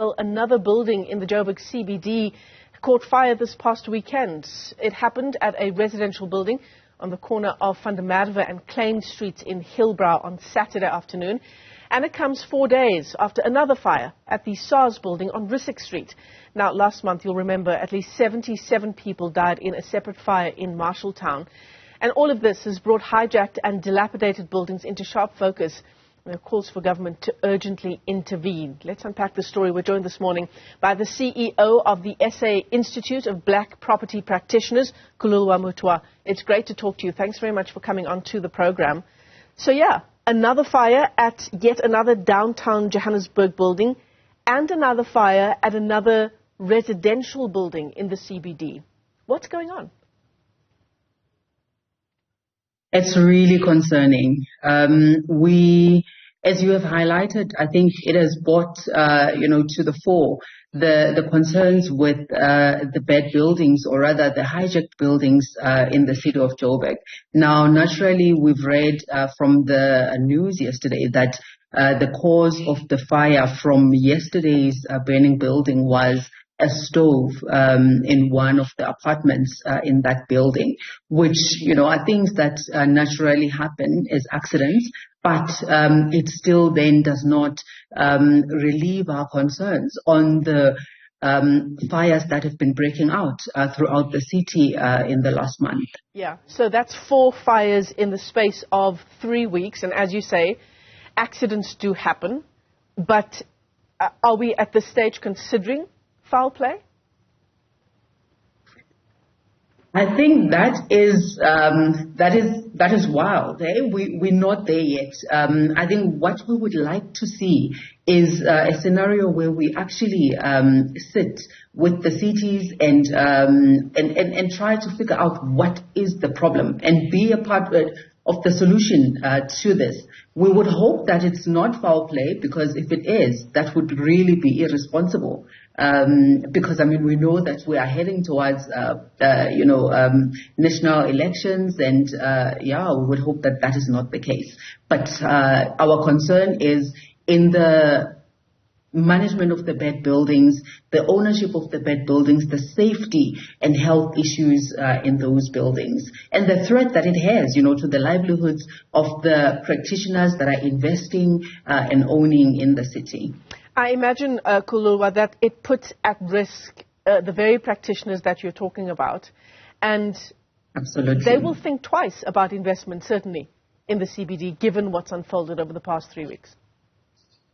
Well, another building in the Joburg CBD caught fire this past weekend. It happened at a residential building on the corner of Merwe and Klein Streets in Hillbrow on Saturday afternoon. And it comes 4 days after another fire at the SARS building on Rissik Street. Now, last month, you'll remember, at least 77 people died in a separate fire in Marshalltown. And all of this has brought hijacked and dilapidated buildings into sharp focus. There are calls for government to urgently intervene. Let's unpack the story. We're joined this morning by the CEO of the SA Institute of Black Property Practitioners, Kululwa Muthwa. It's great to talk to you. Thanks very much for coming on to the program. So, yeah, another fire at yet another downtown Johannesburg building and another fire at another residential building in the CBD. What's going on? It's really concerning. As you have highlighted, I think it has brought, to the fore the concerns with the bad buildings, or rather the hijacked buildings in the city of Joburg. Now, naturally, we've read from the news yesterday that the cause of the fire from yesterday's burning building was a stove in one of the apartments in that building, which, are things that naturally happen as accidents, but it still then does not relieve our concerns on the fires that have been breaking out throughout the city in the last month. Yeah, so that's 4 fires in the space of 3 weeks, and as you say, accidents do happen, but are we at this stage considering foul play? I think that is wild. Eh? We're not there yet. I think what we would like to see is a scenario where we actually sit with the cities and try to figure out what is the problem and be a part of the solution to this. We would hope that it's not foul play, because if it is, that would really be irresponsible. Because, we know that we are heading towards, national elections, and, we would hope that that is not the case. But our concern is in the management of the bad buildings, the ownership of the bad buildings, the safety and health issues in those buildings, and the threat that it has, to the livelihoods of the practitioners that are investing and owning in the city. I imagine, Kululwa, that it puts at risk the very practitioners that you're talking about, and absolutely, they will think twice about investment, certainly, in the CBD, given what's unfolded over the past 3 weeks.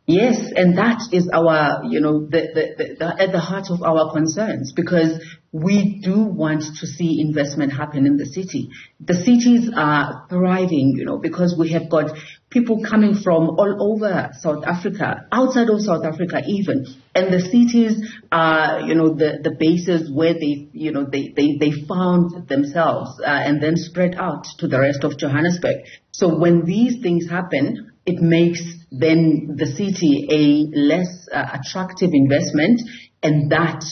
Yes, and that is our, at the heart of our concerns, because we do want to see investment happen in the city. The cities are thriving, because we have got people coming from all over South Africa, outside of South Africa even, and the cities are, the bases where they found themselves and then spread out to the rest of Johannesburg. So when these things happen, it makes then the city a less attractive investment, and that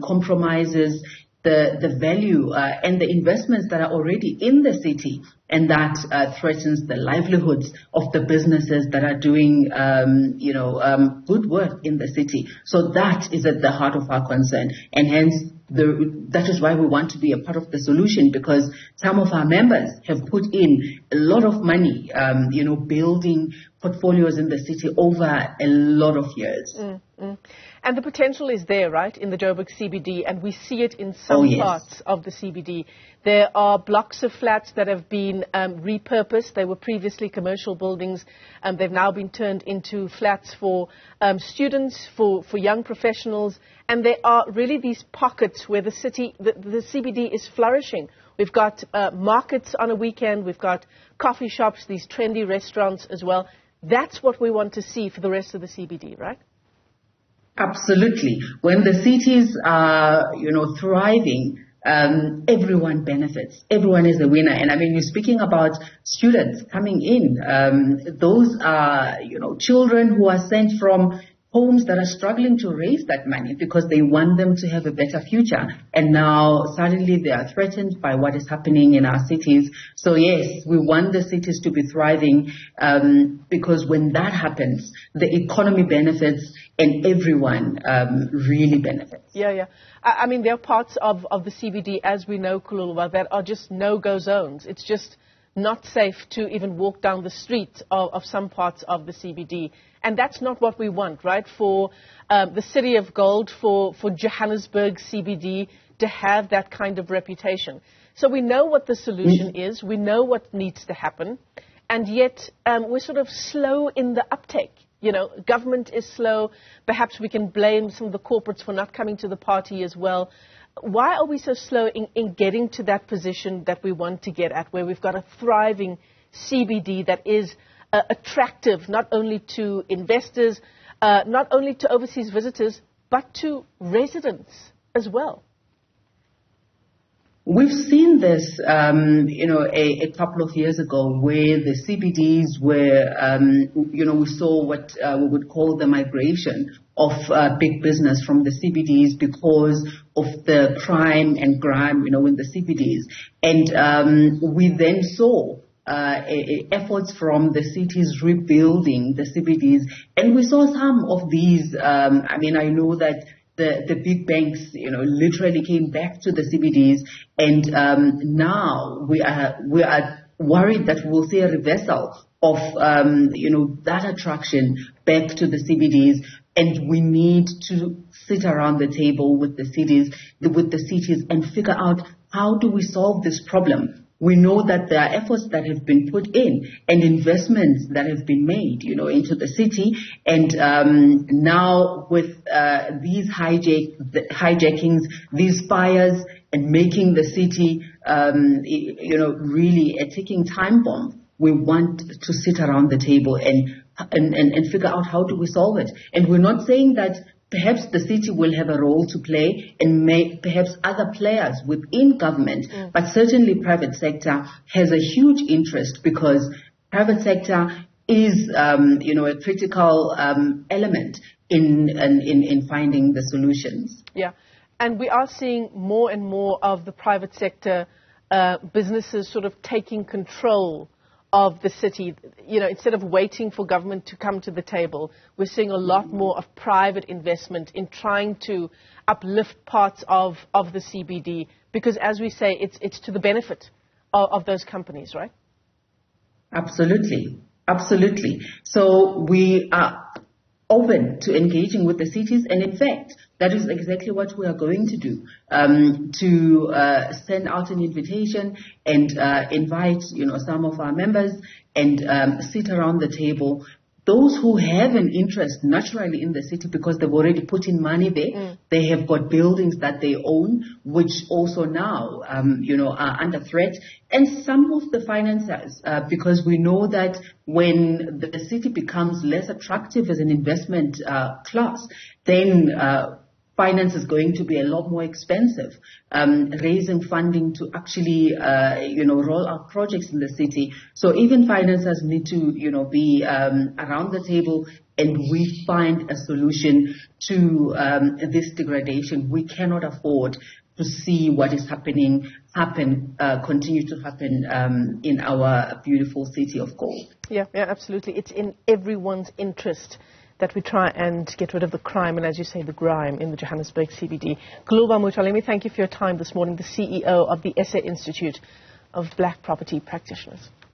compromises the value and the investments that are already in the city, and that threatens the livelihoods of the businesses that are doing, good work in the city. So that is at the heart of our concern, and hence that is why we want to be a part of the solution, because some of our members have put in a lot of money, building portfolios in the city over a lot of years. And the potential is there, right, in the Joburg CBD, and we see it in some parts of the CBD. There are blocks of flats that have been repurposed. They were previously commercial buildings. They've now been turned into flats for students, for young professionals. And there are really these pockets where the CBD is flourishing. We've got markets on a weekend. We've got coffee shops, these trendy restaurants as well. That's what we want to see for the rest of the CBD, right? Absolutely. When the cities are, thriving, everyone benefits. Everyone is a winner. And you're speaking about students coming in. Those are, children who are sent from homes that are struggling to raise that money because they want them to have a better future. And now suddenly they are threatened by what is happening in our cities. So yes, we want the cities to be thriving because when that happens, the economy benefits and everyone really benefits. Yeah. I mean, there are parts of the CBD, as we know, Kululwa, that are just no-go zones. It's just not safe to even walk down the street of some parts of the CBD. And that's not what we want, right? For the City of Gold, for Johannesburg CBD to have that kind of reputation. So we know what the solution is. We know what needs to happen. And yet we're sort of slow in the uptake. You know, government is slow. Perhaps we can blame some of the corporates for not coming to the party as well. Why are we so slow in getting to that position that we want to get at, where we've got a thriving CBD that is attractive not only to investors, not only to overseas visitors, but to residents as well? We've seen this, a couple of years ago where the CBDs were, we saw what we would call the migration of big business from the CBDs because of the crime and grime, in the CBDs. And we then saw efforts from the cities rebuilding the CBDs. And we saw some of these, I know that the big banks, literally came back to the CBDs, and now we are worried that we'll see a reversal of, that attraction back to the CBDs, and we need to sit around the table with the cities, and figure out how do we solve this problem. We know that there are efforts that have been put in and investments that have been made, into the city. And now with these hijackings, these fires, and making the city, really a ticking time bomb, we want to sit around the table and figure out how do we solve it. And we're not saying that perhaps the city will have a role to play, and perhaps other players within government, but certainly private sector has a huge interest, because private sector is, a critical element in finding the solutions. Yeah, and we are seeing more and more of the private sector businesses sort of taking control of the city. Instead of waiting for government to come to the table, we're seeing a lot more of private investment in trying to uplift parts of the CBD, because, as we say, it's to the benefit of those companies, right? Absolutely. So we are open to engaging with the cities, and in fact, that is exactly what we are going to do, to send out an invitation and invite, some of our members and sit around the table. Those who have an interest naturally in the city, because they've already put in money there, they have got buildings that they own, which also now, are under threat. And some of the financiers, because we know that when the city becomes less attractive as an investment class, then finance is going to be a lot more expensive. Raising funding to actually, roll out projects in the city. So even financiers need to, be around the table, and we find a solution to this degradation. We cannot afford to see what is continue to happen in our beautiful city of gold. Yeah, absolutely. It's in everyone's interest that we try and get rid of the crime and, as you say, the grime in the Johannesburg CBD. Kululwa Muthwa, let me thank you for your time this morning, the CEO of the SA Institute of Black Property Practitioners.